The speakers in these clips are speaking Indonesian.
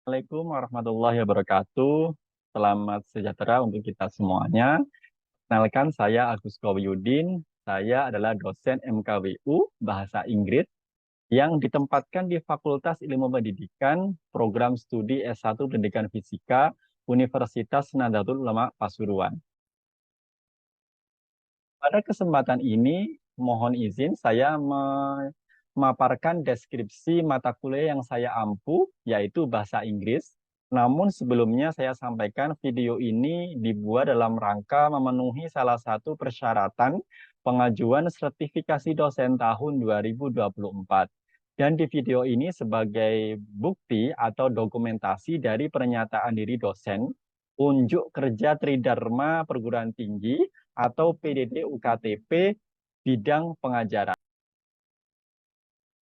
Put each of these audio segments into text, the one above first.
Assalamualaikum warahmatullahi wabarakatuh. Selamat sejahtera untuk kita semuanya. Kenalkan saya Agus Kowiyudin. Saya adalah dosen MKWU Bahasa Inggris yang ditempatkan di Fakultas Ilmu Pendidikan Program Studi S1 Pendidikan Fisika Universitas Nahdlatul Ulama Pasuruan. Pada kesempatan ini, mohon izin saya memaparkan deskripsi mata kuliah yang saya ampu, yaitu Bahasa Inggris. Namun sebelumnya saya sampaikan video ini dibuat dalam rangka memenuhi salah satu persyaratan pengajuan sertifikasi dosen tahun 2024. Dan di video ini sebagai bukti atau dokumentasi dari pernyataan diri dosen, unjuk kerja Tridharma Perguruan Tinggi atau PDD UKTP bidang pengajaran.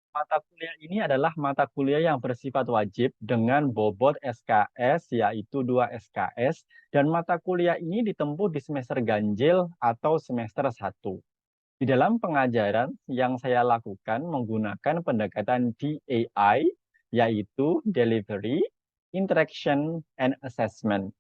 Mata kuliah ini adalah mata kuliah yang bersifat wajib dengan bobot SKS yaitu 2 SKS dan mata kuliah ini ditempuh di semester ganjil atau semester 1. Di dalam pengajaran yang saya lakukan menggunakan pendekatan DAI yaitu Delivery, Interaction, and Assessment.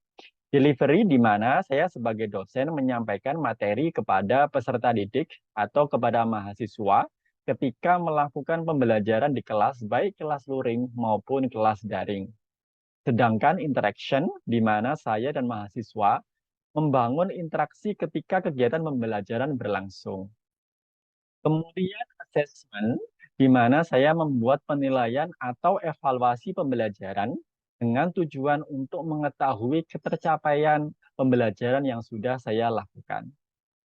Delivery di mana saya sebagai dosen menyampaikan materi kepada peserta didik atau kepada mahasiswa ketika melakukan pembelajaran di kelas, baik kelas luring maupun kelas daring. Sedangkan interaction di mana saya dan mahasiswa membangun interaksi ketika kegiatan pembelajaran berlangsung. Kemudian assessment, di mana saya membuat penilaian atau evaluasi pembelajaran dengan tujuan untuk mengetahui ketercapaian pembelajaran yang sudah saya lakukan.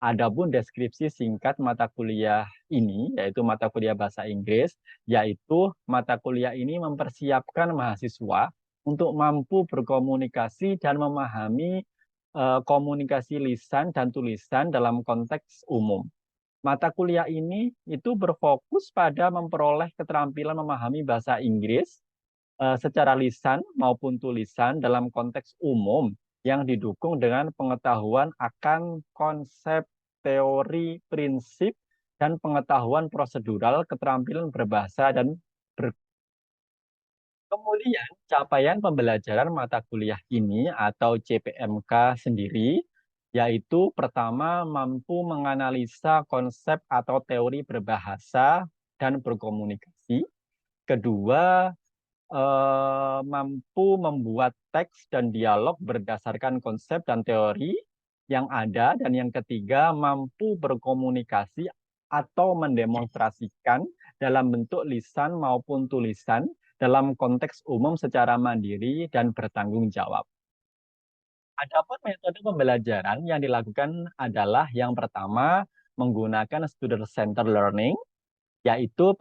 Adapun deskripsi singkat mata kuliah ini, yaitu mata kuliah bahasa Inggris, yaitu mata kuliah ini mempersiapkan mahasiswa untuk mampu berkomunikasi dan memahami komunikasi lisan dan tulisan dalam konteks umum. Mata kuliah ini itu berfokus pada memperoleh keterampilan memahami bahasa Inggris secara lisan maupun tulisan dalam konteks umum yang didukung dengan pengetahuan akan konsep, teori, prinsip, dan pengetahuan prosedural, keterampilan berbahasa dan ber Kemudian, capaian pembelajaran mata kuliah ini atau CPMK sendiri, yaitu pertama mampu menganalisa konsep atau teori berbahasa dan berkomunikasi. Kedua, mampu membuat teks dan dialog berdasarkan konsep dan teori yang ada. Dan yang ketiga, mampu berkomunikasi atau mendemonstrasikan dalam bentuk lisan maupun tulisan dalam konteks umum secara mandiri dan bertanggung jawab. Adapun metode pembelajaran yang dilakukan adalah yang pertama menggunakan student center learning, yaitu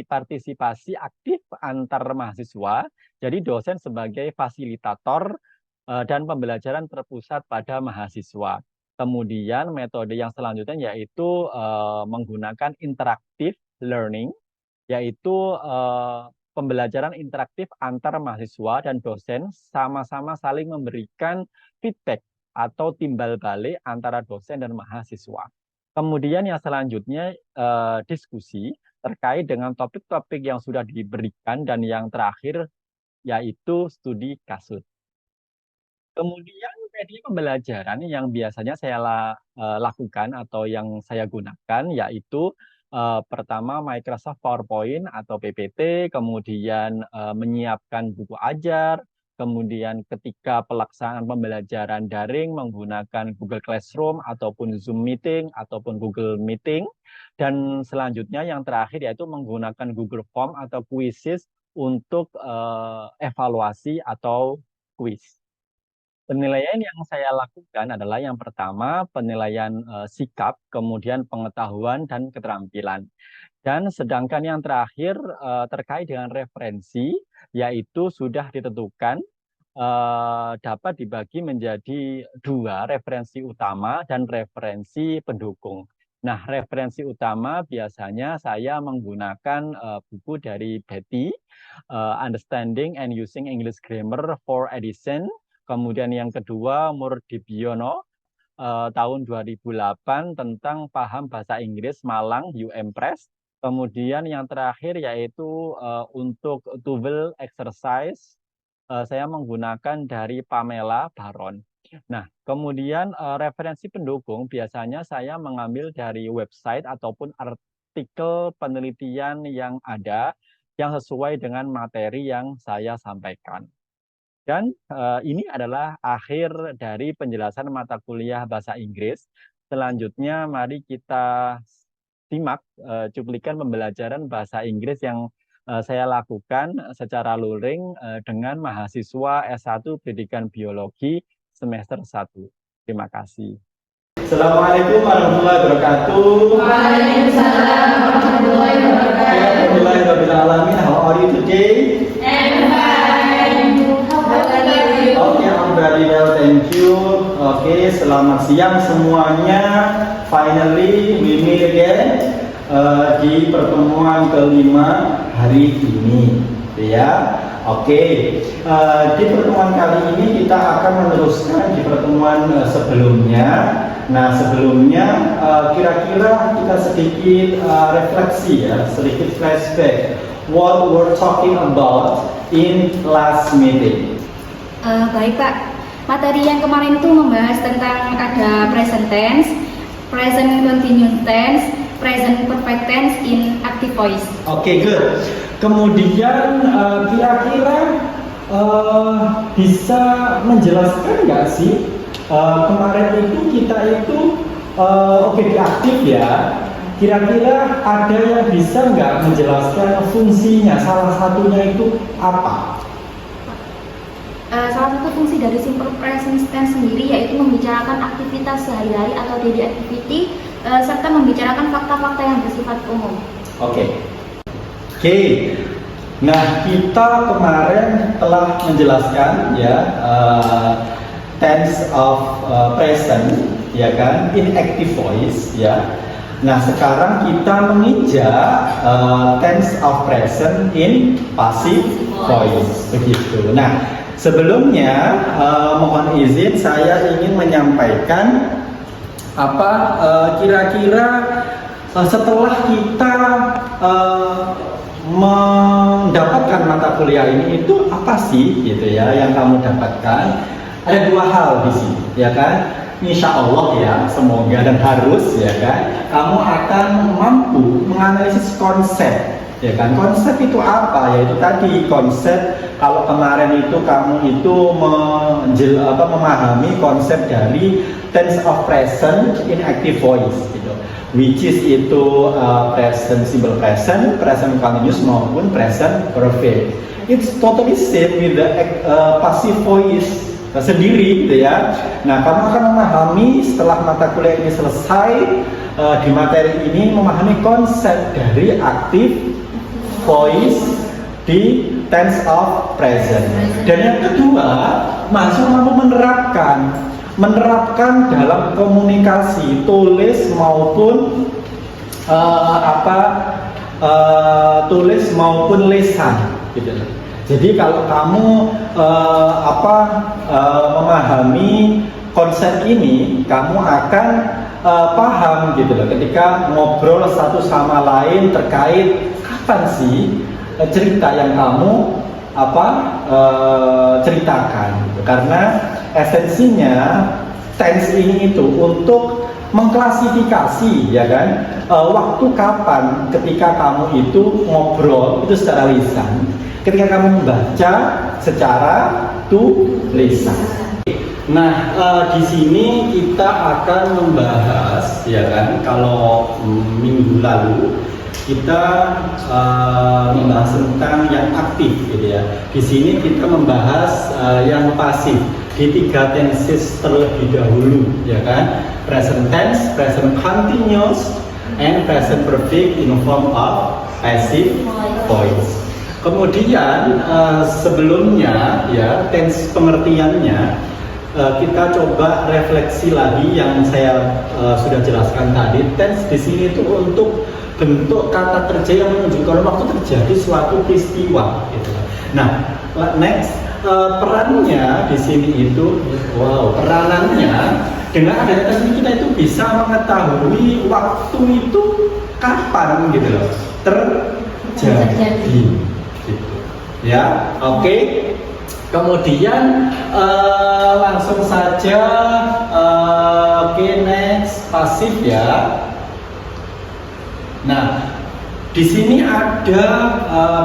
partisipasi aktif antar mahasiswa. Jadi dosen sebagai fasilitator dan pembelajaran terpusat pada mahasiswa. Kemudian metode yang selanjutnya yaitu menggunakan interactive learning, yaitu pembelajaran interaktif antar mahasiswa dan dosen sama-sama saling memberikan feedback atau timbal balik antara dosen dan mahasiswa. Kemudian yang selanjutnya diskusi terkait dengan topik-topik yang sudah diberikan dan yang terakhir yaitu studi kasus. Kemudian media pembelajaran yang biasanya saya lakukan atau yang saya gunakan yaitu pertama Microsoft PowerPoint atau PPT, kemudian menyiapkan buku ajar, kemudian ketika pelaksanaan pembelajaran daring menggunakan Google Classroom ataupun Zoom Meeting ataupun Google Meeting, dan selanjutnya yang terakhir yaitu menggunakan Google Form atau quizzes untuk evaluasi atau quiz. Penilaian yang saya lakukan adalah yang pertama penilaian sikap, kemudian pengetahuan dan keterampilan. Dan sedangkan yang terakhir terkait dengan referensi, yaitu sudah ditentukan dapat dibagi menjadi dua, referensi utama dan referensi pendukung. Nah, referensi utama biasanya saya menggunakan buku dari Betty, Understanding and Using English Grammar for Edition. Kemudian yang kedua, Murdibyono, tahun 2008 tentang paham bahasa Inggris Malang UM Press. Kemudian yang terakhir yaitu untuk Tuvel Exercise saya menggunakan dari Pamela Baron. Nah, kemudian referensi pendukung biasanya saya mengambil dari website ataupun artikel penelitian yang ada yang sesuai dengan materi yang saya sampaikan. Dan ini adalah akhir dari penjelasan mata kuliah bahasa Inggris. Selanjutnya, mari kita simak cuplikan pembelajaran bahasa Inggris yang saya lakukan secara luring dengan mahasiswa S1 Pendidikan Biologi semester 1. Terima kasih. Assalamualaikum warahmatullahi wabarakatuh. Waalaikumsalam warahmatullahi wabarakatuh. Alhamdulillahirrahmanirrahim. How are you today? I'm fine. How about you? Okay, I'm very well, thank you. Okay, selamat siang semuanya. Finally, we meet again di pertemuan kelima hari ini, ya. Oke, di pertemuan kali ini kita akan meneruskan di pertemuan sebelumnya. Nah, sebelumnya kira-kira kita sedikit refleksi ya, sedikit flashback. What we're talking about in last meeting. Baik Pak, materi yang kemarin itu membahas tentang ada present tense, present continuous tense, present perfect tense in active voice. Oke, good. Kemudian kira-kira bisa menjelaskan nggak sih kemarin itu kita itu di aktif ya. Kira-kira ada yang bisa nggak menjelaskan fungsinya? Salah satunya itu apa? Salah satu fungsi dari simple present tense sendiri yaitu membicarakan aktivitas sehari-hari atau daily activity serta membicarakan fakta-fakta yang bersifat umum. Oke. Nah, kita kemarin telah menjelaskan ya tense of present, ya kan, in active voice, ya. Nah, sekarang kita menginjak tense of present in passive voice, begitu. Nah, sebelumnya mohon izin saya ingin menyampaikan apa kira-kira setelah kita mendapatkan mata kuliah ini itu apa sih gitu ya yang kamu dapatkan? Ada dua hal di sini, ya kan? Insya Allah ya, semoga dan harus ya kan, kamu akan mampu menganalisis konsep, ya kan? Konsep itu apa? Yaitu tadi konsep. Kalau kemarin itu kamu itu memahami konsep dari tense of present in active voice, gitu. Which is itu present simple present, present continuous maupun present perfect. It's totally same with the passive voice sendiri, gitu ya. Nah, kamu akan memahami setelah mata kuliah ini selesai di materi ini memahami konsep dari active voice di tense of present. Dan yang kedua, mahasiswa mampu menerapkan dalam komunikasi tulis maupun tulis maupun lisan, gitu. Jadi kalau kamu memahami konsep ini, kamu akan paham gitu loh ketika ngobrol satu sama lain terkait kapan sih cerita yang kamu ceritakan, gitu. Karena esensinya tense ini itu untuk mengklasifikasi, ya kan, waktu kapan ketika kamu itu ngobrol itu secara lisan, ketika kamu membaca secara tulisan. Nah, di sini kita akan membahas, ya kan, kalau minggu lalu kita membahas tentang yang aktif, gitu ya. Di sini kita membahas yang pasif di 3 tenses terlebih dahulu, ya kan. Present tense, present continuous, and present perfect in form of passive voice. Kemudian sebelumnya ya tense pengertiannya kita coba refleksi lagi yang saya sudah jelaskan tadi. Tense di sini itu untuk bentuk kata kerja yang menunjukkan waktu terjadi suatu peristiwa, gitu. Nah, next perannya di sini itu, peranannya dengan adanya tes ini kita itu bisa mengetahui waktu itu kapan, gitu loh, terjadi, gitu. Ya, oke. Kemudian langsung saja oke, next, pasif ya. Nah, di sini ada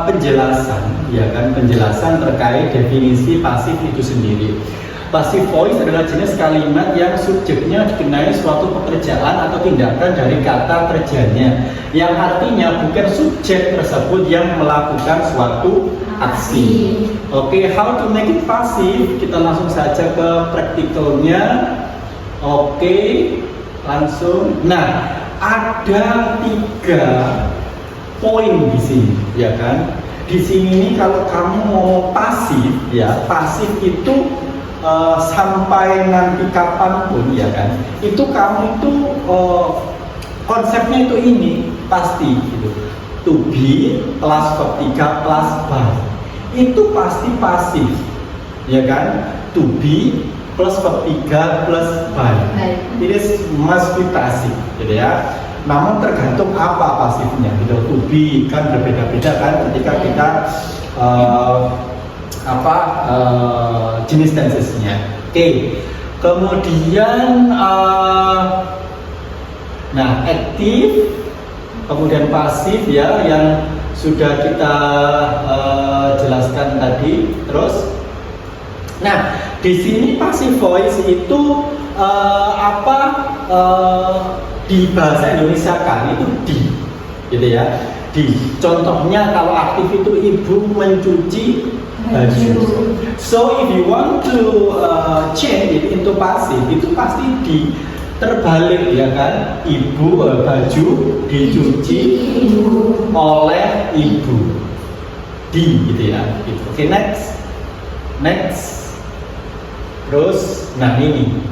penjelasan, ya kan, penjelasan terkait definisi pasif itu sendiri. Passive voice adalah jenis kalimat yang subjeknya dikenai suatu pekerjaan atau tindakan dari kata kerjanya, yang artinya bukan subjek tersebut yang melakukan suatu aksi. Oke, how to make it passive? Kita langsung saja ke praktikalnya. Oke, langsung. Nah, ada 3 poin di sini, ya kan? Di sini nih kalau kamu mau pasif, ya pasif itu sampai nanti kapanpun, ya kan? Itu kamu itu konsepnya itu ini pasti gitu. To be plus verb 3 plus by itu pasti pasif, ya kan? To be plus verb 3 plus by it is must be pasif, gitu ya. Namun tergantung apa pasifnya, gitu. To be kan berbeda-beda kan ketika kita jenis tensesnya. Oke. Kemudian nah, aktif, kemudian pasif ya yang sudah kita jelaskan tadi. Terus nah, di sini passive voice itu di bahasa Indonesia kan itu di, gitu ya. Di. Contohnya kalau aktif itu ibu mencuci baju. So if you want to change it into passive, itu pasti di terbalik, ya kan? Ibu baju dicuci oleh ibu. Di, gitu ya. Oke, next. Terus, nah ini,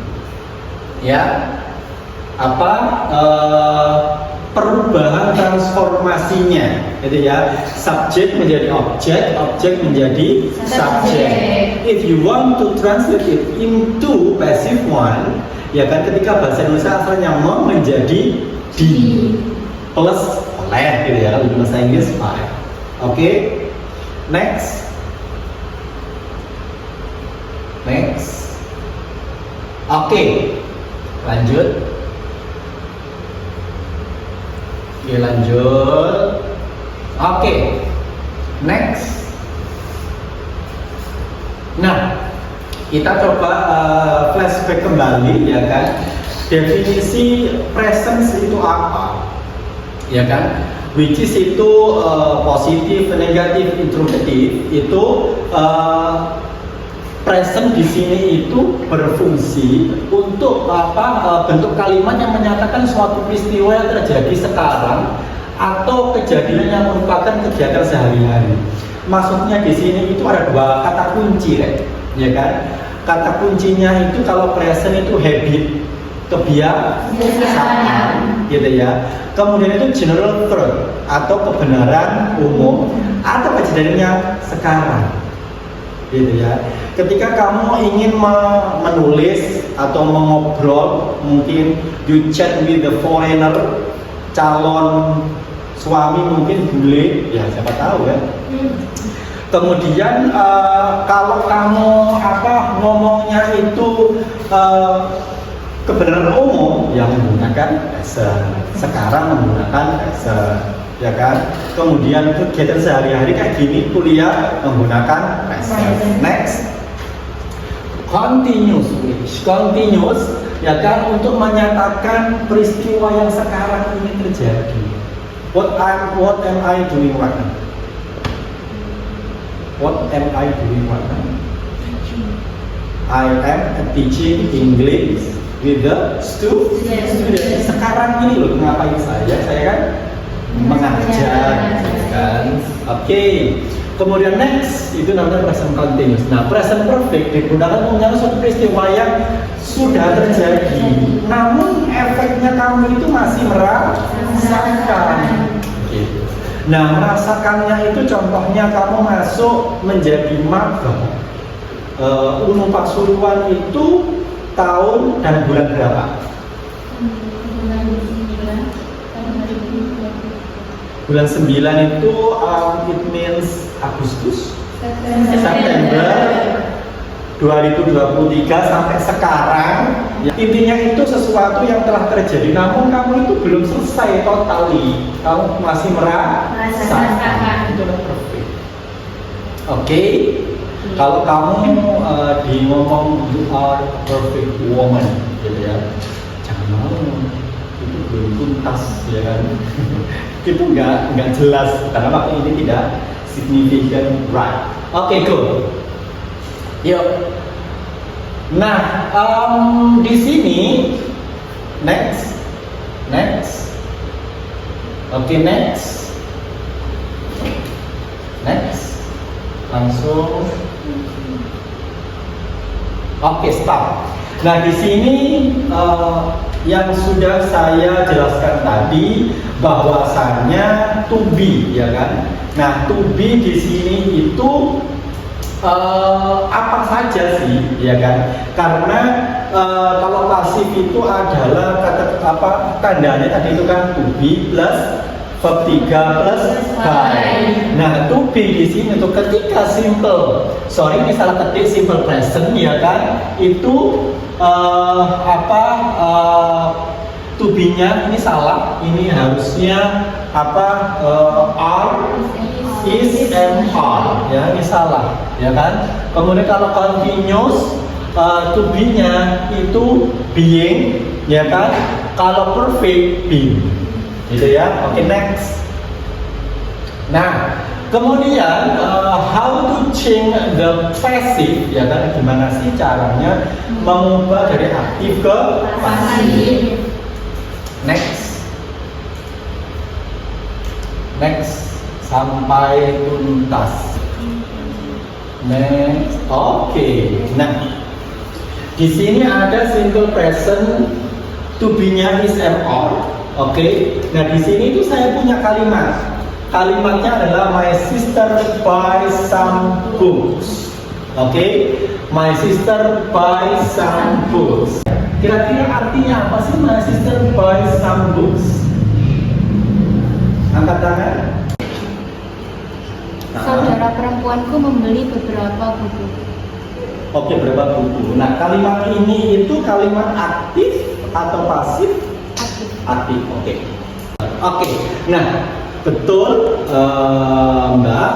ya perubahan transformasinya, gitu ya. Subjek menjadi objek, objek menjadi subjek. If you want to translate it into passive one, ya kan, ketika bahasa Indonesia asalnya menjadi di plus oleh, gitu ya. Kalau bahasa Inggris by. Oke, next. Oke, lanjut. Oke, next. Nah, kita coba flashback kembali, ya kan. Definisi presence itu apa, ya kan? Which is itu positif, negatif, interrogatif. Itu present di sini itu berfungsi untuk bentuk kalimat yang menyatakan suatu peristiwa yang terjadi sekarang atau kejadian yang merupakan kegiatan sehari-hari. Maksudnya di sini itu ada 2 kata kunci, ya kan? Kata kuncinya itu kalau present itu habit, kebiasaan, gitu ya. Kemudian itu general truth atau kebenaran umum atau kejadiannya sekarang, gitu ya. Ketika kamu ingin menulis atau mengobrol, mungkin you chat with the foreigner, calon suami mungkin bule, ya siapa tahu ya. Kemudian kalau kamu ngomongnya itu kebenaran umum, yang menggunakan present. Sekarang menggunakan present, ya kan. Kemudian kegiatan sehari-hari kayak gini, kuliah menggunakan present. Next. Continuous, ya kan, untuk menyatakan peristiwa yang sekarang ini terjadi. What am I doing right now? What am I doing right now? I am teaching English with the students. Sekarang ini loh, ngapain saya kan mengajar, kan? Oke. Kemudian next, itu namanya present continuous. Nah, present perfect digunakan untuk menyatakan suatu peristiwa yang sudah terjadi, namun efeknya kamu itu masih merasakan. Nah, merasakannya itu contohnya kamu masuk menjadi magang. Unmu Pasuruan itu tahun dan bulan berapa? Bulan 9 itu it means Agustus, September, 2023 sampai sekarang, ya, intinya itu sesuatu yang telah terjadi, namun kamu itu belum selesai totally, kamu masih merasakan. Itulah perfect. Oke, kalau kamu di ngomong you are a perfect woman, gitu ya, jangan mau itu belum tuntas, ya kan? Itu nggak jelas karena waktu ini tidak significant, right? Oke, good. Yuk. Nah, di sini next. Oke, next. Langsung. Oke, stop. Nah, di sini yang sudah saya jelaskan tadi bahwasannya to be, ya kan? Nah, to be di sini itu apa saja sih, ya kan? Karena kalau pasif itu adalah tandanya tadi itu kan to be plus verb 3 plus by. Nah, to be di sini tuh ketika ini salah ketik simple present, ya kan? Itu to be-nya ini salah. Ini harusnya are, is, and are, ya, ini salah, ya kan? Kemudian kalau continuous, to be-nya itu being, ya kan? Kalau perfect, being, gitu ya. Oke, next. Nah, kemudian how to change the passive, ya kan? Gimana sih caranya mengubah dari aktif ke pasif? Next. Sampai tuntas. Next. Oke. Nah, di sini ada simple present, to be-nya is am are. Oke. Nah, di sini itu saya punya kalimat. Kalimatnya adalah my sister buy some books. Oke. My sister buy some books. Kira-kira artinya apa sih my sister buy some books? Angkat tangan. Saudara perempuanku membeli beberapa buku. Oke, berapa buku? Nah, kalimat ini itu kalimat aktif atau pasif? Aktif. Oke. Nah, betul, Mbak.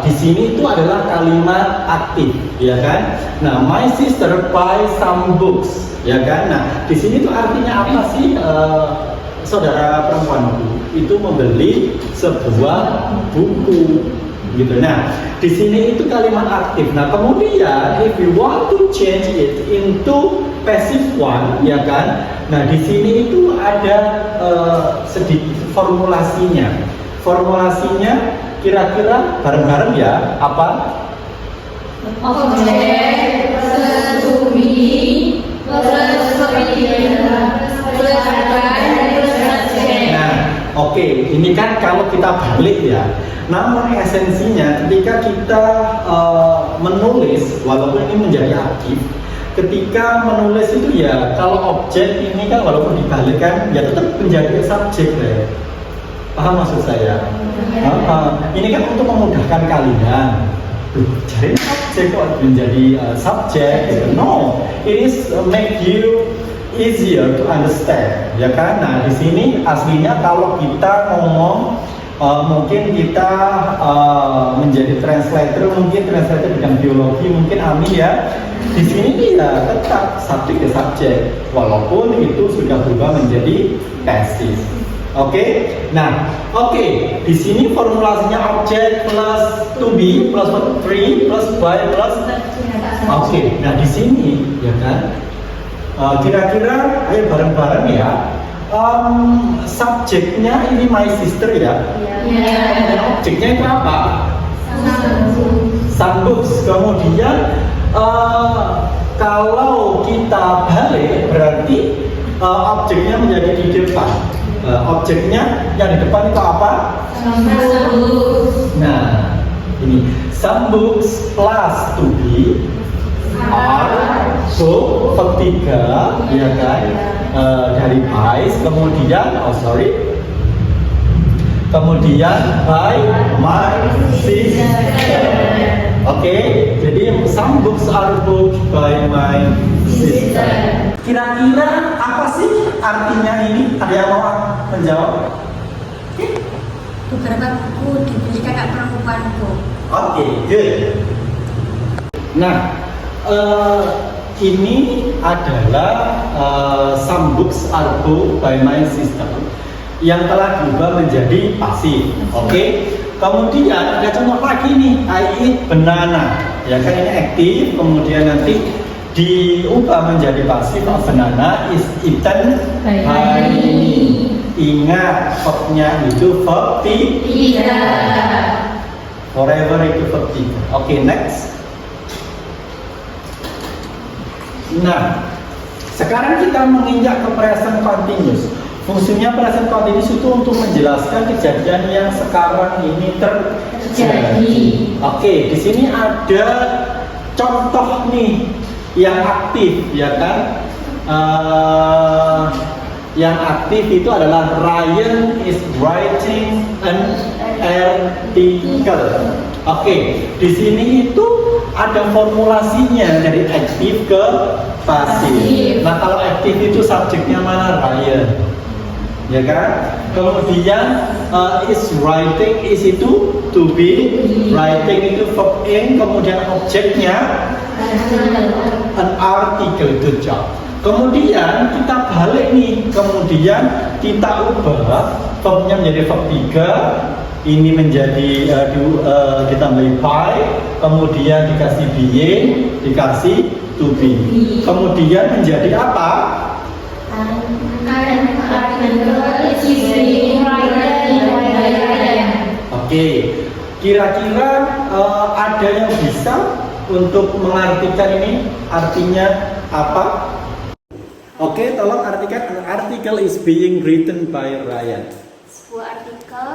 Di sini itu adalah kalimat aktif, ya kan? Nah, my sister buy some books, ya kan? Nah, di sini itu artinya apa sih? Saudara perempuanku itu membeli sebuah buku, gitu. Nah, di sini itu kalimat aktif. Nah, kemudian if you want to change it into passive one, ya kan? Nah, di sini itu ada sedikit formulasinya. Formulasinya kira-kira bareng-bareng ya, apa? Objek to be plus Nah, oke, ini kan kalau kita balik ya. Namun esensinya ketika kita menulis, walaupun ini menjadi aktif, ketika menulis itu ya kalau objek ini kan walaupun dibalikkan ya tetap menjadi subjek ya. Paham maksud saya? Ini kan untuk memudahkan kalian. Jadi objek kok menjadi subjek? Gitu. No, it is make you easier to understand, ya kan? Nah, di sini aslinya kalau kita ngomong mungkin kita menjadi translator, mungkin translator bidang biologi, mungkin Amin ya. Di sini ya tetap subjek dan subjek, walaupun itu sudah berubah menjadi passive. Oke, nah, di sini formulasinya objek plus to be plus free plus by plus. Nah di sini ya kan, kira-kira ayo bareng-bareng ya. Subjeknya ini my sister ya. Objeknya itu apa? Some books. Kemudian kalau kita balik berarti objeknya menjadi di depan. Objeknya yang di depan itu apa? Nah, ini some books plus to be are book ketiga, ya kan? Dari by, kemudian by my sister. Oke, jadi some books are booked by my sister. Kira-kira apa sih artinya ini? Ada yang mau menjawab? Beberapa buku diberikan hak perempuanku. Oke, good. Nah, ini adalah some books are booked by my sister yang telah diubah menjadi pasif. Oke. Kemudian ada contoh lagi nih, I eat banana. Ya kan ini aktif, kemudian nanti diubah menjadi pasif. Banana is eaten by me. Ingat, verbnya itu verb 3. Forever itu verb 3. Oke, next. Nah, sekarang kita menginjak ke present continuous. Fungsinya present continuous itu untuk menjelaskan kejadian yang sekarang ini terjadi. Oke, di sini ada contoh nih yang aktif, ya kan? Yang aktif itu adalah Ryan is writing an article. Oke, di sini itu ada formulasinya dari aktif ke pasif. Nah, kalau aktif itu subjeknya mana? Ryan. Ya kan? Kemudian is writing, is itu to be, writing itu verb in, kemudian objeknya an article, good job. Kemudian kita balik nih, kemudian kita ubah verbnya menjadi verb 3, ini menjadi ditambahi by, kemudian dikasih being, dikasih to be. Kemudian menjadi apa? Oke, kira-kira ada yang bisa untuk mengartikan ini artinya apa? Oke, tolong artikan. An article is being written by Ryan. Sebuah artikel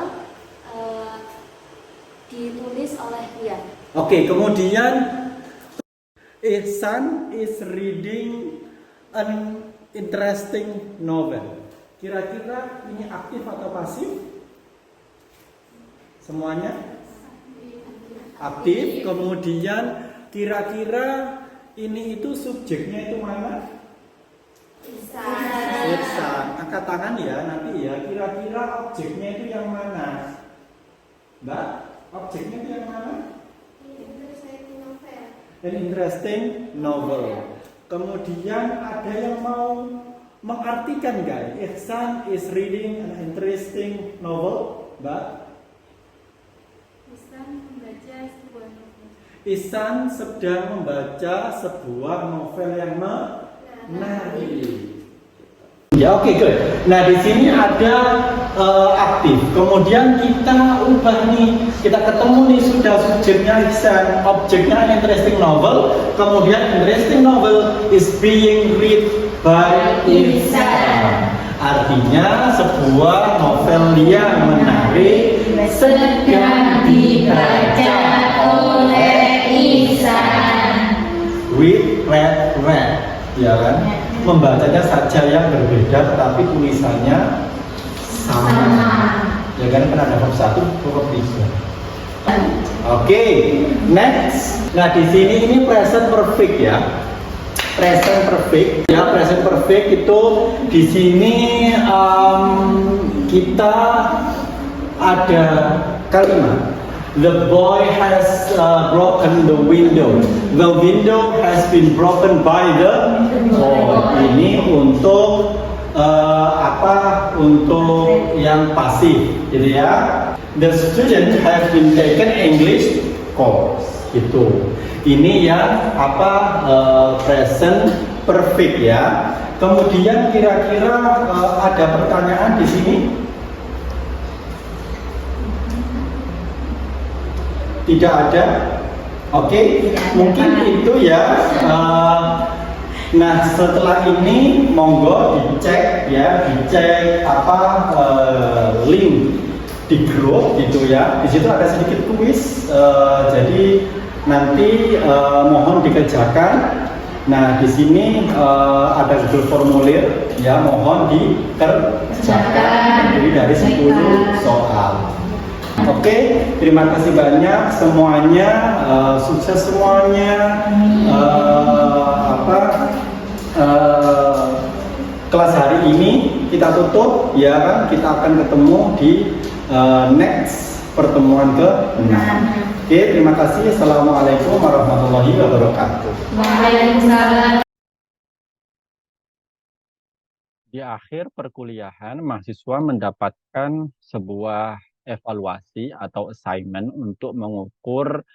ditulis oleh Ryan. Oke, kemudian Ihsan is reading an interesting novel. Kira-kira ini aktif atau pasif? Semuanya aktif. Kemudian kira-kira ini itu subjeknya itu mana? Ihsan. Angkat tangan ya nanti ya. Kira-kira objeknya itu yang mana? Mbak, objeknya itu yang mana? An interesting novel. Kemudian ada yang mau mengartikan guys? Ihsan is reading an interesting novel, Mbak. Ihsan sedang membaca sebuah novel yang menarik. Ya, oke, good. Nah, di sini ada aktif. Kemudian kita ubah nih, kita ketemu nih sudah subjeknya Ihsan, objeknya an interesting novel. Kemudian interesting novel is being read by Ihsan. Artinya sebuah novel yang menarik sedang dibaca oleh Ihsan. Read, ya kan? Membacanya saja yang berbeda, tetapi tulisannya sama. Ya kan, ada verb 1, verb 3. Oke, next. Nah, di sini ini present perfect ya. Present perfect ya, present perfect itu di sini kita ada kalimat the boy has broken the window. The window has been broken by the boy. Ini untuk untuk yang pasif, gitu ya. The student have been taken English course. Itu. Ini yang present perfect ya. Kemudian kira-kira ada pertanyaan di sini? Tidak ada? Oke, mungkin itu ya. Nah, setelah ini monggo dicek ya, link di grup gitu ya. Di situ ada sedikit kuis, jadi nanti mohon dikerjakan. Nah, di sini ada Google formulir ya, mohon dikerjakan. Terdiri dari 10 soal. Oke, terima kasih banyak semuanya, sukses semuanya. Kelas hari ini kita tutup, ya kan? Kita akan ketemu di next pertemuan ke-6. Oke, terima kasih. Assalamualaikum warahmatullahi wabarakatuh. Waalaikumsalam. Di akhir perkuliahan, mahasiswa mendapatkan sebuah evaluasi atau assignment untuk mengukur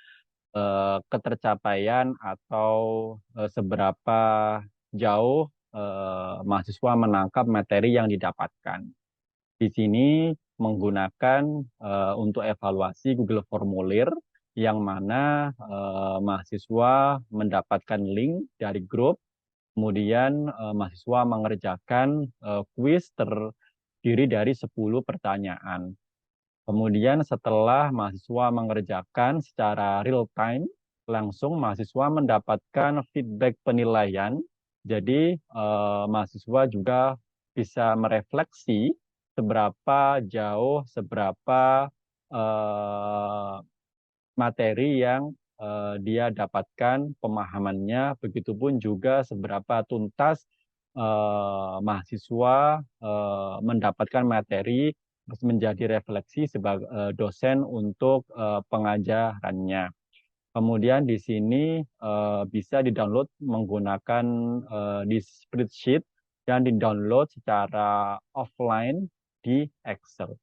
ketercapaian atau seberapa jauh mahasiswa menangkap materi yang didapatkan. Di sini menggunakan untuk evaluasi Google Formulir yang mana mahasiswa mendapatkan link dari grup, kemudian mahasiswa mengerjakan kuis terdiri dari 10 pertanyaan. Kemudian setelah mahasiswa mengerjakan secara real time, langsung mahasiswa mendapatkan feedback penilaian. Jadi mahasiswa juga bisa merefleksi seberapa jauh, seberapa materi yang dia dapatkan pemahamannya, begitupun juga seberapa tuntas mahasiswa mendapatkan materi menjadi refleksi sebagai dosen untuk pengajarannya. Kemudian di sini bisa di-download menggunakan di spreadsheet dan di-download secara offline di Excel.